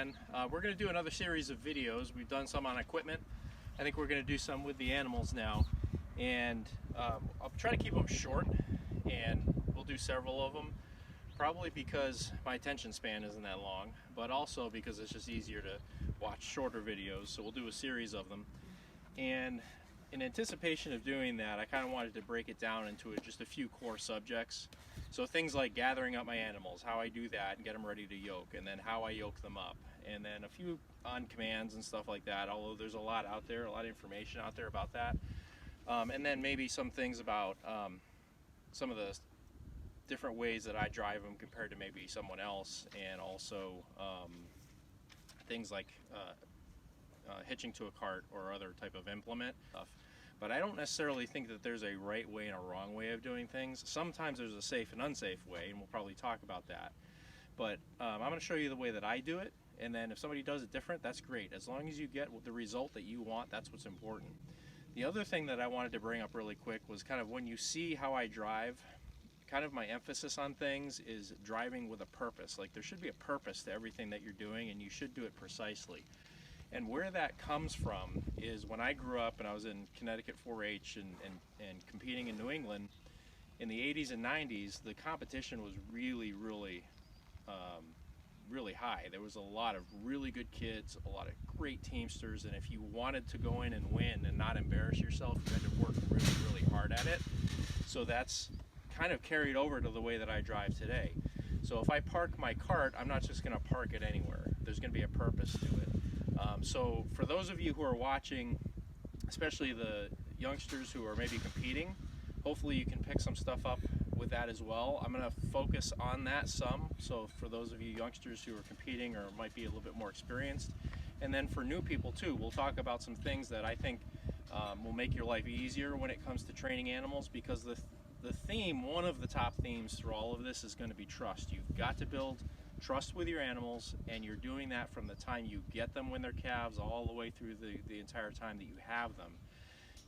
again. We're going to do another series of videos. We've done some on equipment. I think we're going to do some with the animals now, and I'll try to keep them short, and we'll do several of them, probably because my attention span isn't that long, but also because it's just easier to watch shorter videos. So we'll do a series of them, and in anticipation of doing that, I kind of wanted to break it down into just a few core subjects. So things like gathering up my animals, how I do that and get them ready to yoke, and then how I yoke them up, and then a few on commands and stuff like that, although there's a lot out there, a lot of information out there about that. And then maybe some things about some of the different ways that I drive them compared to maybe someone else, and also things like hitching to a cart or other type of implement stuff. But I don't necessarily think that there's a right way and a wrong way of doing things. Sometimes there's a safe and unsafe way, and we'll probably talk about that. But I'm going to show you the way that I do it, and then if somebody does it different, that's great. As long as you get the result that you want, that's what's important. The other thing that I wanted to bring up really quick was kind of when you see how I drive, kind of my emphasis on things is driving with a purpose. Like, there should be a purpose to everything that you're doing, and you should do it precisely. And where that comes from is when I grew up and I was in Connecticut 4-H and competing in New England in the 80s and 90s, the competition was really high. There was a lot of really good kids, a lot of great teamsters, and if you wanted to go in and win and not embarrass yourself, you had to work really hard at it. So that's kind of carried over to the way that I drive today. So if I park my cart, I'm not just going to park it anywhere. There's going to be a purpose to it. So for those of you who are watching, especially the youngsters who are maybe competing, hopefully you can pick some stuff up with that as well. I'm going to focus on that some. So for those of you youngsters who are competing or might be a little bit more experienced, and then for new people too, we'll talk about some things that I think will make your life easier when it comes to training animals, because the theme, one of the top themes through all of this, is going to be trust. You've got to build trust with your animals, and you're doing that from the time you get them when they're calves all the way through the entire time that you have them.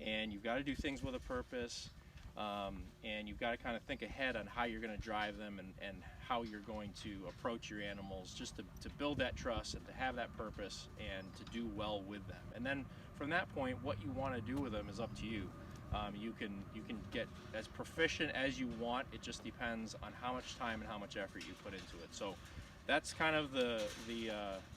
And you've got to do things with a purpose, and you've got to kind of think ahead on how you're going to drive them and how you're going to approach your animals, just to build that trust and to have that purpose and to do well with them. And then from that point, what you want to do with them is up to you. You can get as proficient as you want. It just depends on how much time and how much effort you put into it. So that's kind of the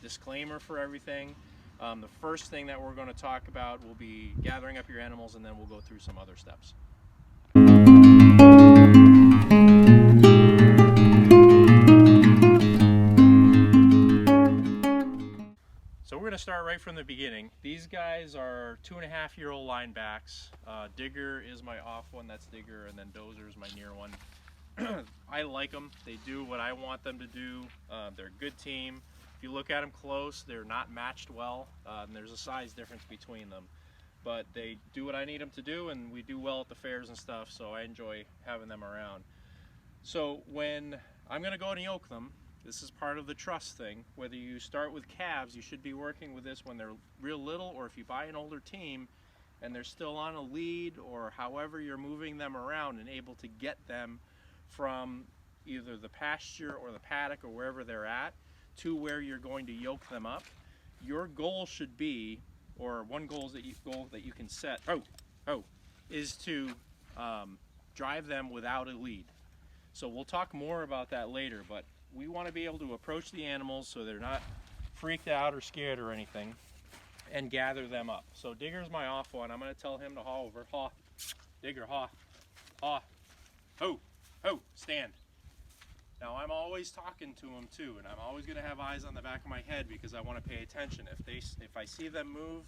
disclaimer for everything. The first thing that we're going to talk about will be gathering up your animals, and then we'll go through some other steps. So we're going to start right from the beginning. These guys are 2.5-year-old line backs. Digger is my off one, that's Digger, and then Dozer is my near one. I like them. They do what I want them to do. They're a good team. If you look at them close, they're not matched well. And there's a size difference between them. But they do what I need them to do, and we do well at the fairs and stuff, so I enjoy having them around. So when I'm going to go and yoke them, this is part of the trust thing. Whether you start with calves, you should be working with this when they're real little, or if you buy an older team and they're still on a lead, or however you're moving them around and able to get them from either the pasture or the paddock or wherever they're at to where you're going to yoke them up. Your goal should be, or one goal that you can set, is to drive them without a lead. So we'll talk more about that later, but we want to be able to approach the animals so they're not freaked out or scared or anything, and gather them up. So Digger's my off one. I'm going to tell him to haw over. Haw. Digger, haw. Haw. Ho. Ho. Stand. Now I'm always talking to them too, and I'm always going to have eyes on the back of my head because I want to pay attention. If I see them move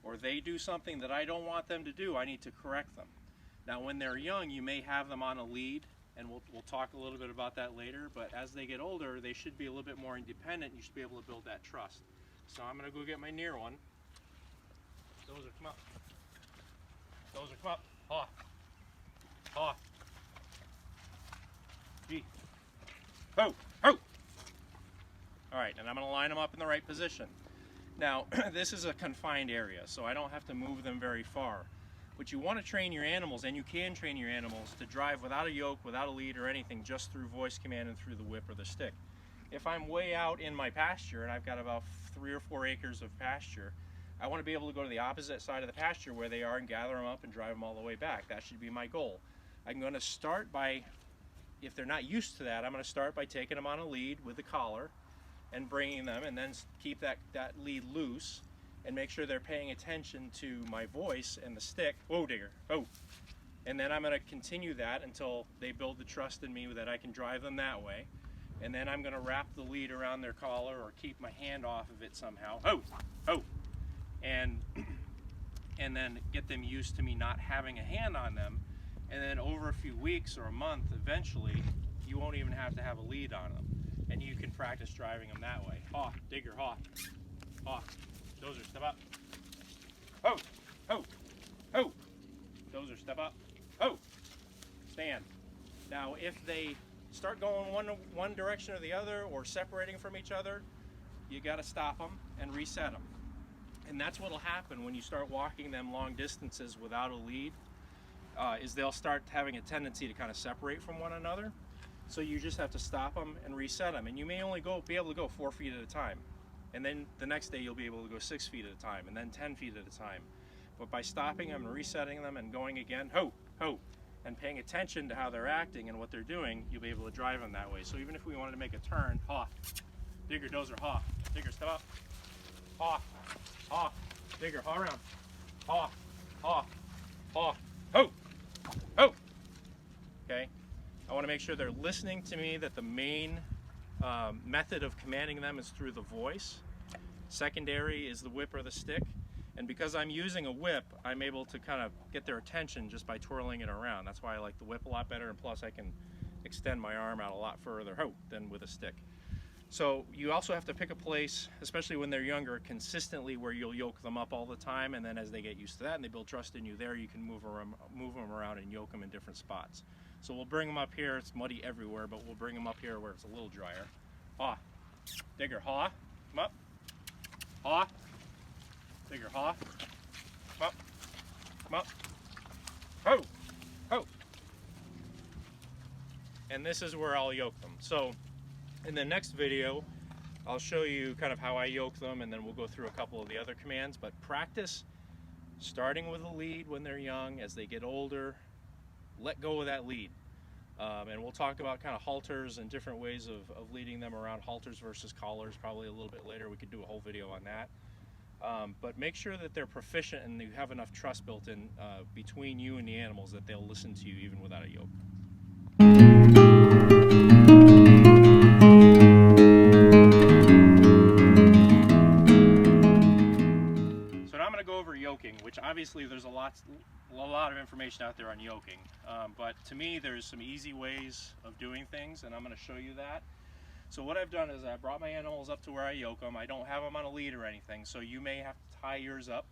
or they do something that I don't want them to do, I need to correct them. Now when they're young, you may have them on a lead, and we'll talk a little bit about that later, but as they get older, they should be a little bit more independent. You should be able to build that trust. So I'm going to go get my near one. Dozer, come up. Dozer, come up. Haw. Haw. Gee. Ho. Ho. All right, and I'm going to line them up in the right position. Now, this is a confined area, so I don't have to move them very far. But you want to train your animals, and you can train your animals to drive without a yoke, without a lead or anything, just through voice command and through the whip or the stick. if I'm way out in my pasture and I've got about 3 or 4 acres of pasture, I want to be able to go to the opposite side of the pasture where they are and gather them up and drive them all the way back. That should be my goal. I'm going to start by, if they're not used to that, I'm going to start by taking them on a lead with the collar and bringing them, and then keep that lead loose and make sure they're paying attention to my voice and the stick. Whoa, Digger, oh. And then I'm going to continue that until they build the trust in me that I can drive them that way. And then I'm going to wrap the lead around their collar or keep my hand off of it somehow. Oh, oh. And then get them used to me not having a hand on them. And then over a few weeks or a month, eventually, you won't even have to have a lead on them. And you can practice driving them that way. Haw, Digger, haw. Haw. Dozer, step up. Ho, ho, ho. Dozer, step up. Ho. Stand. Now, if they start going one direction or the other, or separating from each other, you got to stop them and reset them. And that's what'll happen when you start walking them long distances without a lead, is they'll start having a tendency to kind of separate from one another. So you just have to stop them and reset them. And you may only be able to go 4 feet at a time. And then the next day you'll be able to go 6 feet at a time, and then 10 feet at a time. But by stopping them and resetting them and going again, ho, ho, and paying attention to how they're acting and what they're doing, you'll be able to drive them that way. So even if we wanted to make a turn, haw, Digger, Dozer, haw, Digger, step up, haw, haw, Digger, haw around, haw, haw, haw, ho, ho. Okay, I want to make sure they're listening to me, that the main method of commanding them is through the voice. Secondary is the whip or the stick. And because I'm using a whip, I'm able to kind of get their attention just by twirling it around. That's why I like the whip a lot better, and plus I can extend my arm out a lot further than with a stick. So you also have to pick a place, especially when they're younger, consistently where you'll yoke them up all the time, and then as they get used to that and they build trust in you there, you can move them around and yoke them in different spots. So we'll bring them up here. It's muddy everywhere, but we'll bring them up here where it's a little drier. Haw. Digger, haw. Come up. Haw. Digger, haw. Come up. Come up. Ho. Ho. And this is where I'll yoke them. So in the next video, I'll show you kind of how I yoke them, and then we'll go through a couple of the other commands. But practice starting with a lead when they're young. As they get older, let go of that lead. And we'll talk about kind of halters and different ways of leading them around, halters versus collars, probably a little bit later. We could do a whole video on that. But make sure that they're proficient and you have enough trust built in between you and the animals that they'll listen to you even without a yoke. So now I'm going to go over yoking, which obviously there's a lot of information out there on yoking. But to me, there's some easy ways of doing things, and I'm going to show you that. So what I've done is I brought my animals up to where I yoke them. I don't have them on a lead or anything, so you may have to tie yours up.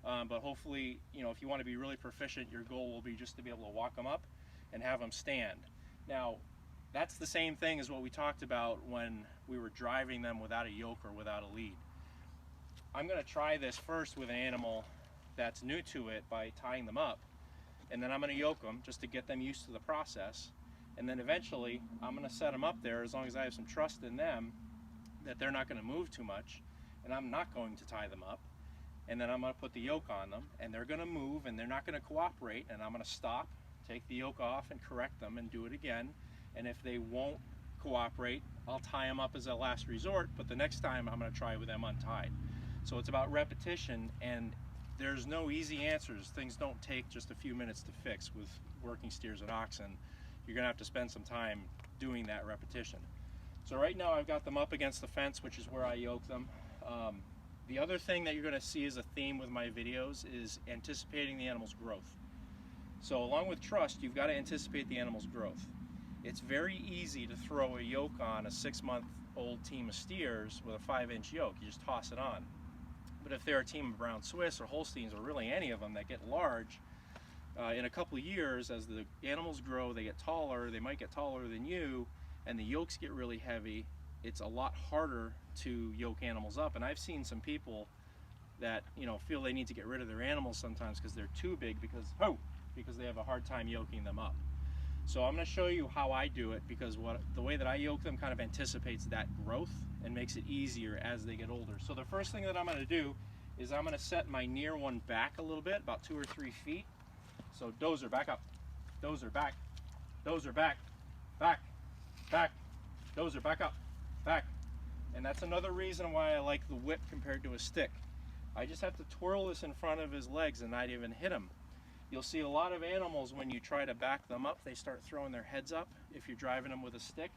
But hopefully, you know, if you want to be really proficient, your goal will be just to be able to walk them up and have them stand. Now, that's the same thing as what we talked about when we were driving them without a yoke or without a lead. I'm going to try this first with an animal that's new to it by tying them up, and then I'm going to yoke them just to get them used to the process. And then eventually I'm going to set them up there as long as I have some trust in them that they're not going to move too much, and I'm not going to tie them up. And then I'm going to put the yoke on them, and they're going to move and they're not going to cooperate, and I'm going to stop, take the yoke off and correct them and do it again. And if they won't cooperate, I'll tie them up as a last resort, but the next time I'm going to try with them untied. So it's about repetition, and there's no easy answers. Things don't take just a few minutes to fix with working steers and oxen. You're going to have to spend some time doing that repetition. So right now I've got them up against the fence, which is where I yoke them. The other thing that you're going to see as a theme with my videos is anticipating the animal's growth. So along with trust, you've got to anticipate the animal's growth. It's very easy to throw a yoke on a 6-month-old team of steers with a 5-inch yoke. You just toss it on. But if they're a team of Brown Swiss or Holsteins, or really any of them that get large, in a couple of years, as the animals grow, they get taller, they might get taller than you, and the yokes get really heavy, it's a lot harder to yoke animals up. And I've seen some people that, you know, feel they need to get rid of their animals sometimes because they're too big, because they have a hard time yoking them up. So I'm going to show you how I do it, because the way that I yoke them kind of anticipates that growth and makes it easier as they get older. So the first thing that I'm going to do is I'm going to set my near one back a little bit, about 2 or 3 feet. So dozer, back up, dozer, back, dozer, back, back, back, dozer, back up, back. And that's another reason why I like the whip compared to a stick. I just have to twirl this in front of his legs and not even hit him. You'll see a lot of animals, when you try to back them up, they start throwing their heads up if you're driving them with a stick.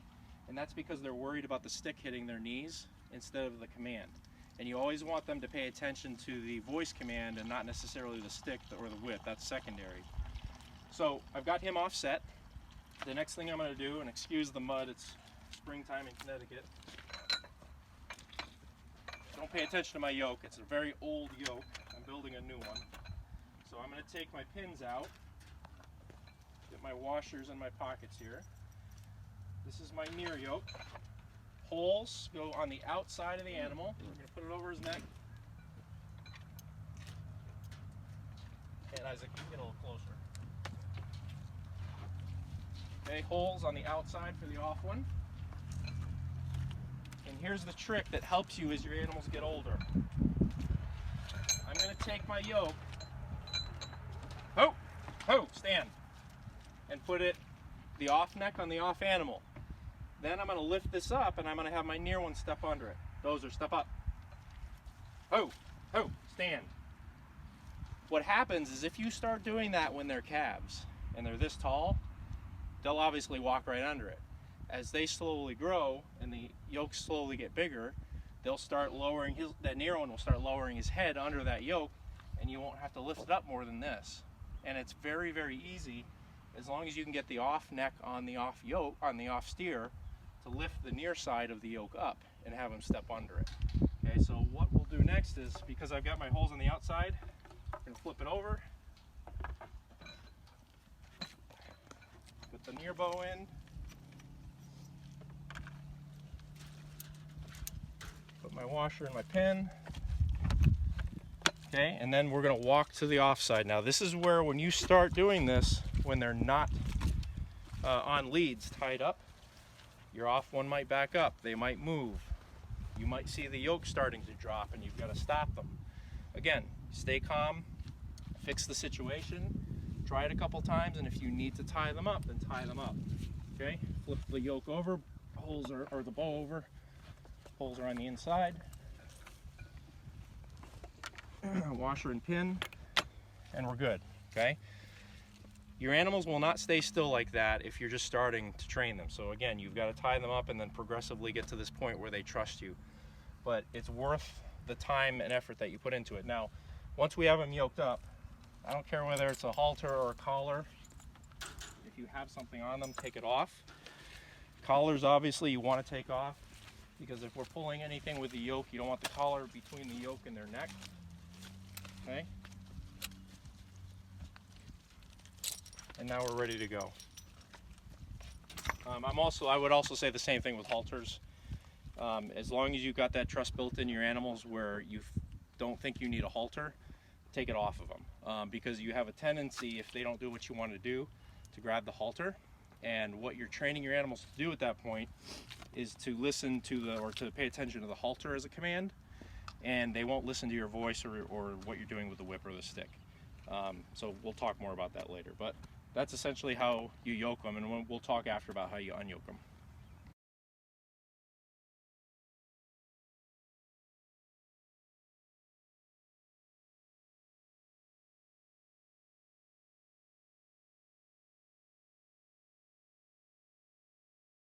And that's because they're worried about the stick hitting their knees instead of the command. And you always want them to pay attention to the voice command and not necessarily the stick or the whip. That's secondary. So I've got him offset. The next thing I'm going to do, and excuse the mud, it's springtime in Connecticut. Don't pay attention to my yoke. It's a very old yoke. I'm building a new one. So I'm going to take my pins out, get my washers in my pockets here. This is my near yoke. Holes go on the outside of the animal. We're going to put it over his neck. And Isaac, get a little closer. Okay, holes on the outside for the off one. And here's the trick that helps you as your animals get older. I'm going to take my yoke, stand, and put it the off neck on the off animal. Then I'm going to lift this up and I'm going to have my near one step under it. Dozer, step up. Stand. What happens is if you start doing that when they're calves and they're this tall, they'll obviously walk right under it. As they slowly grow and the yokes slowly get bigger, they'll start lowering that near one will start lowering his head under that yoke, and you won't have to lift it up more than this. And it's very, very easy, as long as you can get the off neck on the off yoke, on the off steer, to lift the near side of the yoke up and have him step under it. Okay, so what we'll do next is, because I've got my holes on the outside, I'm going to flip it over, put the near bow in, put my washer and my pin. Okay, and then we're going to walk to the offside. Now this is where, when you start doing this, when they're not on leads tied up, your off one might back up, they might move. You might see the yoke starting to drop and you've got to stop them. Again, stay calm, fix the situation, try it a couple times, and if you need to tie them up, then tie them up. Okay, flip the yoke over, holes are, or the bow over, holes are on the inside. Washer and pin, and we're good. Okay, your animals will not stay still like that if you're just starting to train them. So again, you've got to tie them up and then progressively get to this point where they trust you. But it's worth the time and effort that you put into it. Now, once we have them yoked up, I don't care whether it's a halter or a collar. If you have something on them, take it off. Collars, obviously, you want to take off, because if we're pulling anything with the yoke, you don't want the collar between the yoke and their neck. Okay? And now we're ready to go. I would also say the same thing with halters. As long as you've got that trust built in your animals where you don't think you need a halter, take it off of them. Because you have a tendency, if they don't do what you want to do, to grab the halter. And what you're training your animals to do at that point is to listen to or to pay attention to the halter as a command, and they won't listen to your voice or what you're doing with the whip or the stick. So we'll talk more about that later, but that's essentially how you yoke them, and we'll talk after about how you unyoke them.